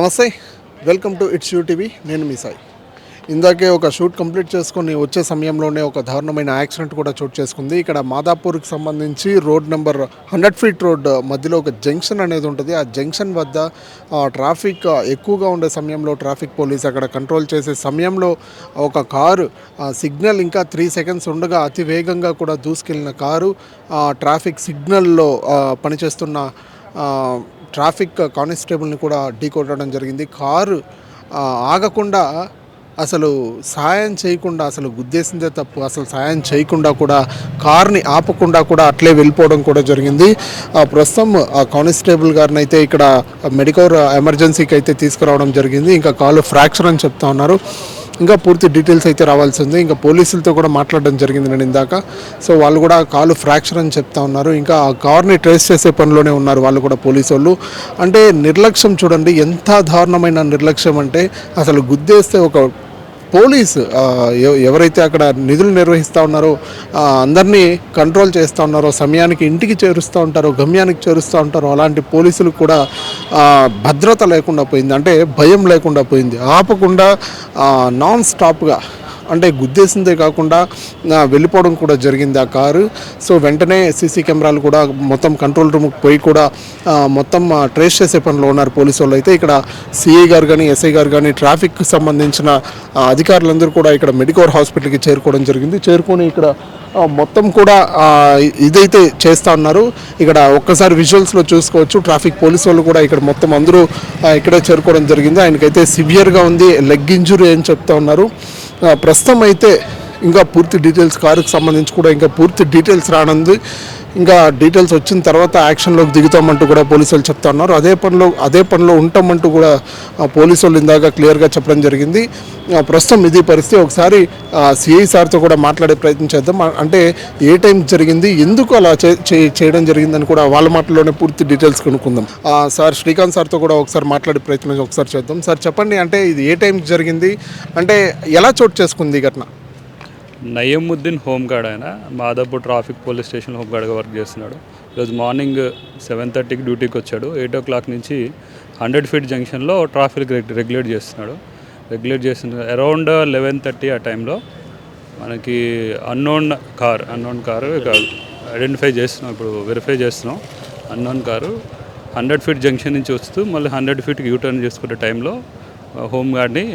నమస్తే, welcome to it's you TV. నేను మీ సాయి. ఇందాకే ఒక షూట్ కంప్లీట్ చేసుకొని వచ్చే సమయంలోనే ఒక దారుణమైన యాక్సిడెంట్ కూడా చోటు చేసుకుంది. ఇక్కడ మాదాపూర్కి సంబంధించి రోడ్ నెంబర్ 100 ఫీట్ రోడ్ మధ్యలో ఒక జంక్షన్ అనేది ఉంటుంది. ఆ జంక్షన్ వద్ద ట్రాఫిక్ ఎక్కువగా ఉండే సమయంలో ట్రాఫిక్ పోలీస్ అక్కడ కంట్రోల్ చేసే సమయంలో ఒక కారు సిగ్నల్ ఇంకా 3 సెకండ్స్ ఉండగా అతి వేగంగా కూడా దూసుకెళ్లిన కారు ట్రాఫిక్ సిగ్నల్లో పనిచేస్తున్న ట్రాఫిక్ కానిస్టేబుల్ని కూడా ఢీకొట్టడం జరిగింది. కారు ఆగకుండా అసలు సాయం చేయకుండా, అసలు గుద్దేసిందే తప్పు, అసలు సాయం చేయకుండా కూడా కార్ని ఆపకుండా కూడా అట్లే వెళ్ళిపోవడం కూడా జరిగింది. ప్రస్తుతం ఆ కానిస్టేబుల్ గారిని అయితే ఇక్కడ మెడికల్ ఎమర్జెన్సీకి అయితే తీసుకురావడం జరిగింది. ఇంకా కాలు ఫ్రాక్చర్ అని చెప్తా ఉన్నారు. ఇంకా పూర్తి డీటెయిల్స్ అయితే రావాల్సి ఉంది. ఇంకా పోలీసులతో కూడా మాట్లాడడం జరిగింది నేను ఇందాక. సో వాళ్ళు కూడా కాలు ఫ్రాక్చర్ అని చెప్తా ఉన్నారు. ఇంకా ఆ కార్ని ట్రేస్ చేసే పనిలోనే ఉన్నారు వాళ్ళు కూడా, పోలీసు వాళ్ళు. అంటే నిర్లక్ష్యం చూడండి, ఎంత దారుణమైన నిర్లక్ష్యం అంటే అసలు గుద్దేస్తే ఒక పోలీసు ఎవరైతే అక్కడ నిధులు నిర్వహిస్తూ ఉన్నారో అందరినీ కంట్రోల్ చేస్తూ ఉన్నారో, సమయానికి ఇంటికి చేరుస్తూ ఉంటారో, గమ్యానికి చేరుస్తూ ఉంటారో, అలాంటి పోలీసులకు కూడా భద్రత లేకుండా పోయింది. అంటే భయం లేకుండా పోయింది. ఆపకుండా నాన్ స్టాప్గా అంటే గుద్దేసిందే కాకుండా వెళ్ళిపోవడం కూడా జరిగింది ఆ కారు. సో వెంటనే సీసీ కెమెరాలు కూడా మొత్తం కంట్రోల్ రూమ్కి పోయి కూడా మొత్తం ట్రేస్ చేసే పనిలో ఉన్నారు పోలీసు వాళ్ళు. అయితే ఇక్కడ సిఐ గారు కానీ, ఎస్ఐ గారు కానీ, ట్రాఫిక్కి సంబంధించిన అధికారులందరూ కూడా ఇక్కడ మెడికల్ హాస్పిటల్కి చేరుకోవడం జరిగింది. చేరుకొని ఇక్కడ మొత్తం కూడా ఇదైతే చేస్తూ ఉన్నారు. ఇక్కడ ఒక్కసారి విజువల్స్లో చూసుకోవచ్చు. ట్రాఫిక్ పోలీసు వాళ్ళు కూడా ఇక్కడ మొత్తం అందరూ ఇక్కడే చేరుకోవడం జరిగింది. ఆయనకైతే సివియర్గా ఉంది, లెగ్ ఇంజురీ అని చెప్తా ఉన్నారు. ప్రస్తుతం అయితే ఇంకా పూర్తి డీటెయిల్స్, కారుకి సంబంధించి కూడా ఇంకా పూర్తి డీటెయిల్స్ రానుంది. ఇంకా డీటెయిల్స్ వచ్చిన తర్వాత యాక్షన్లోకి దిగుతామంటూ కూడా పోలీసులు చెప్తా ఉన్నారు. అదే పనిలో ఉంటామంటూ కూడా పోలీసు వాళ్ళు ఇందాక క్లియర్గా చెప్పడం జరిగింది. ప్రస్తుతం ఇది పరిస్థితి. ఒకసారి సిఐ సార్తో కూడా మాట్లాడే ప్రయత్నం చేద్దాం. అంటే ఏ టైం జరిగింది, ఎందుకు అలా చేయడం జరిగిందని కూడా వాళ్ళ మాటల్లోనే పూర్తి డీటెయిల్స్ కనుక్కుందాం. సార్ శ్రీకాంత్ సార్తో కూడా ఒకసారి మాట్లాడే ప్రయత్నం ఒకసారి చేద్దాం. సార్ చెప్పండి, అంటే ఇది ఏ టైం జరిగింది, అంటే ఎలా చోటు చేసుకుంది ఈ ఘటన? నయీముద్దీన్ హోంగార్డ్, ఆయన మాదాపూర్ ట్రాఫిక్ పోలీస్ స్టేషన్ హోంగార్డ్గా వర్క్ చేస్తున్నాడు. ఈరోజు మార్నింగ్ 7:30కి డ్యూటీకి వచ్చాడు. 8 o'clock నుంచి 100 ఫీట్ జంక్షన్లో ట్రాఫిక్ రెగ్యులేట్ చేస్తున్నాడు. అరౌండ్ 11:30 ఆ టైంలో మనకి అన్నోన్ కారు ఐడెంటిఫై చేస్తున్నాం, ఇప్పుడు వెరిఫై చేస్తున్నాం. అన్నోన్ కారు 100 ఫీట్ జంక్షన్ నుంచి వస్తూ మళ్ళీ 100 ఫీట్కి యూటర్న్ చేసుకునే టైంలో హోంగార్డ్ని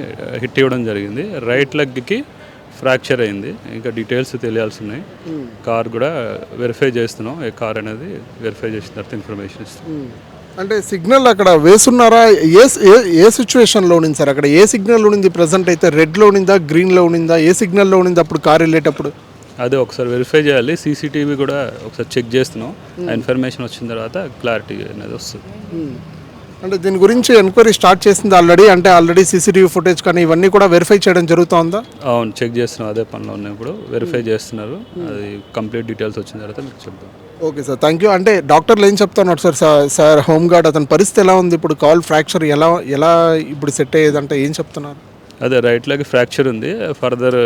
హిట్ ఇవ్వడం జరిగింది. రైట్ లెగ్కి ఫ్రాక్చర్ అయింది. ఇంకా డీటెయిల్స్ తెలియాల్సి ఉన్నాయి. కార్ కూడా వెరిఫై చేస్తున్నాం. ఏ కార్ అనేది వెరిఫై చేసిన తర్వాత ఇన్ఫర్మేషన్ ఇస్తాం. అంటే సిగ్నల్ అక్కడ వేసున్నారా? ఏ సిచ్యువేషన్లో ఉంది సార్? అక్కడ ఏ సిగ్నల్ ఉంది ప్రజెంట్? అయితే రెడ్లో ఉండిందా, గ్రీన్లో ఉండిందా, ఏ సిగ్నల్లో ఉండింది అప్పుడు కార్ వెళ్ళేటప్పుడు? అదే ఒకసారి వెరిఫై చేయాలి. సీసీటీవీ కూడా ఒకసారి చెక్ చేస్తున్నాం. ఆ ఇన్ఫర్మేషన్ వచ్చిన తర్వాత క్లారిటీ అనేది వస్తుంది. అంటే దీని గురించి ఎంక్వైరీ స్టార్ట్ చేసింది ఆల్రెడీ? అంటే ఆల్రెడీ సీసీటీవీ ఫుటేజ్ కానీ ఇవన్నీ కూడా వెరిఫై చేయడం జరుగుతుందా? అవును, చెక్ చేస్తున్నాం. అదే పనిలో ఉన్నాయి, ఇప్పుడు వెరిఫై చేస్తున్నారు. అది కంప్లీట్ డీటెయిల్స్ వచ్చిన తర్వాత మీకు చెప్తాం. Okay sir, thank you. అంటే డాక్టర్లు ఏం చెప్తున్నారు సార్ హోంగార్డ్ అతని పరిస్థితి ఎలా ఉంది ఇప్పుడు? కాల్ ఫ్రాక్చర్ ఎలా ఇప్పుడు సెట్ అయ్యేదంటే ఏం చెప్తున్నారు? అదే రైట్ లెగ్ ఫ్రాక్చర్ ఉంది. ఫర్దర్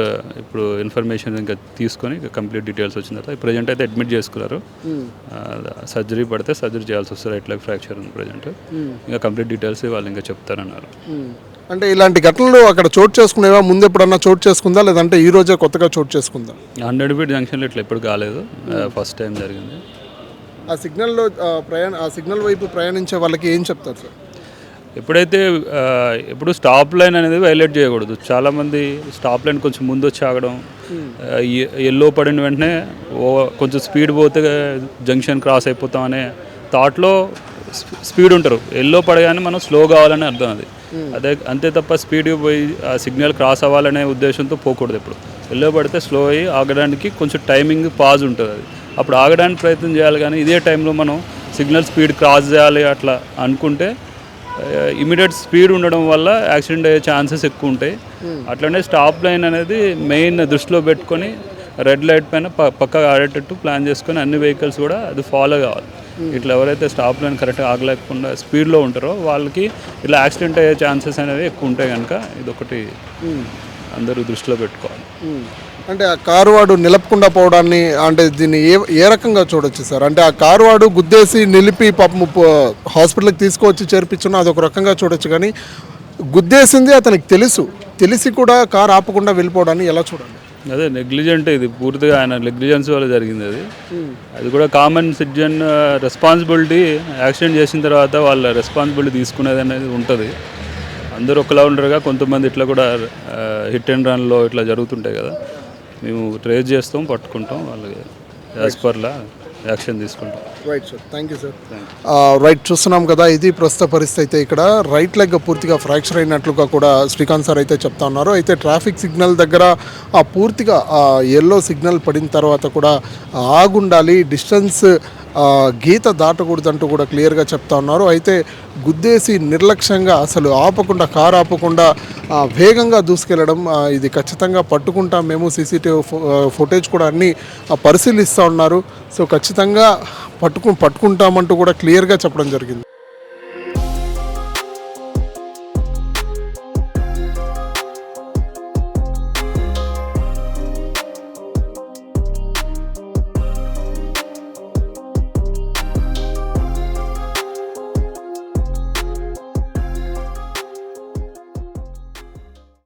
ఇప్పుడు ఇన్ఫర్మేషన్ ఇంకా తీసుకొని కంప్లీట్ డీటెయిల్స్ వచ్చిన తర్వాత ప్రజెంట్ అయితే అడ్మిట్ చేసుకున్నారు. సర్జరీ పడితే సర్జరీ చేయాల్సి వస్తుంది. రైట్ లెగ్ ఫ్రాక్చర్ ఉంది ప్రజెంట్. ఇంకా కంప్లీట్ డీటెయిల్స్ వాళ్ళు ఇంకా చెప్తారన్నారు. అంటే ఇలాంటి ఘటనలు అక్కడ చోటు చేసుకునేవా? ముందు ఎప్పుడన్నా చోటు చేసుకుందా, లేదంటే ఈ రోజే కొత్తగా చోటు చేసుకుందా? 100 ఫీట్ జంక్షన్లో ఇట్లా ఎప్పుడు కాలేదు, ఫస్ట్ టైం జరిగింది. ఆ సిగ్నల్ వైపు ప్రయాణించే వాళ్ళకి ఏం చెప్తారు సార్? ఎప్పుడు స్టాప్ లైన్ అనేది వైలేట్ చేయకూడదు. చాలామంది స్టాప్ లైన్ కొంచెం ముందు వచ్చి ఆగడం, ఎల్లో పడిన వెంటనే కొంచెం స్పీడ్ పోతే జంక్షన్ క్రాస్ అయిపోతాం అనే థాట్లో స్పీడ్ ఉంటారు. ఎల్లో పడగానే మనం స్లో కావాలని అర్థం. అదే అంతే తప్ప స్పీడ్గా పోయి ఆ సిగ్నల్ క్రాస్ అవ్వాలనే ఉద్దేశంతో పోకూడదు. ఎప్పుడు ఎల్లో పడితే స్లో అయ్యి ఆగడానికి కొంచెం టైమింగ్ పాజ్ ఉంటుంది. అది అప్పుడు ఆగడానికి ప్రయత్నం చేయాలి. కానీ ఇదే టైంలో మనం సిగ్నల్ స్పీడ్ క్రాస్ చేయాలి అట్లా అనుకుంటే ఇమీడియట్ స్పీడ్ ఉండడం వల్ల యాక్సిడెంట్ అయ్యే ఛాన్సెస్ ఎక్కువ ఉంటాయి. అట్లనే స్టాప్ లైన్ అనేది మెయిన్ దృష్టిలో పెట్టుకొని రెడ్ లైట్ పైన పక్కగా ఆడేటట్టు ప్లాన్ చేసుకొని అన్ని వెహికల్స్ కూడా అది ఫాలో కావాలి. ఇట్లా ఎవరైతే స్టాప్ లైన్ కరెక్ట్గా ఆగలేకుండా స్పీడ్లో ఉంటారో వాళ్ళకి ఇట్లా యాక్సిడెంట్ అయ్యే ఛాన్సెస్ అనేవి ఎక్కువ ఉంటాయి. కనుక ఇదొకటి అందరూ దృష్టిలో పెట్టుకోవాలి. అంటే ఆ కారు వాడు నిలపకుండా పోవడాన్ని అంటే దీన్ని ఏ రకంగా చూడొచ్చు సార్? అంటే ఆ కారు వాడు గుద్దేసి నిలిపి పాపం హాస్పిటల్కి తీసుకువచ్చి చేర్పించున్న అదొక రకంగా చూడొచ్చు, కానీ గుద్దేసింది అతనికి తెలిసి కూడా కారు ఆపకుండా వెళ్ళిపోవడాన్ని ఎలా చూడాలి? అదే నెగ్లిజెంట్, ఇది పూర్తిగా ఆయన నెగ్లిజెన్స్ వల్ల జరిగింది అది. అది కూడా కామన్ సిటిజన్ రెస్పాన్సిబిలిటీ. యాక్సిడెంట్ చేసిన తర్వాత వాళ్ళ రెస్పాన్సిబిలిటీ తీసుకునేది అనేది ఉంటుంది. అందరూ ఒకలా ఉండరుగా, కొంతమంది ఇట్లా కూడా హిట్ అండ్ రన్లో ఇట్లా జరుగుతుంటాయి కదా. మేము ట్రేస్ చేస్తాం, పట్టుకుంటాం, వాళ్ళకి యాజ్ పర్లా యాక్షన్ తీసుకుంటాం. Right sir, thank you sir. Right, చూస్తున్నాం కదా, ఇది ప్రస్తుత పరిస్థితి. అయితే ఇక్కడ రైట్ లెగ్ పూర్తిగా ఫ్రాక్చర్ అయినట్లుగా కూడా శ్రీకాంత్ సార్ అయితే చెప్తా ఉన్నారు. అయితే ట్రాఫిక్ సిగ్నల్ దగ్గర పూర్తిగా ఎల్లో సిగ్నల్ పడిన తర్వాత కూడా ఆగుండాలి, డిస్టెన్స్ గీత దాటకూడదంటూ కూడా క్లియర్గా చెప్తా ఉన్నారు. అయితే గుద్దేసి నిర్లక్ష్యంగా అసలు ఆపకుండా, కారు ఆపకుండా వేగంగా దూసుకెళ్ళడం, ఇది ఖచ్చితంగా పట్టుకుంటాం మేము, సీసీటీవీ ఫుటేజ్ కూడా అన్నీ పరిశీలిస్తూ ఉన్నారు. సో ఖచ్చితంగా పట్టుకుంటామంటూ కూడా క్లియర్గా చెప్పడం జరిగింది.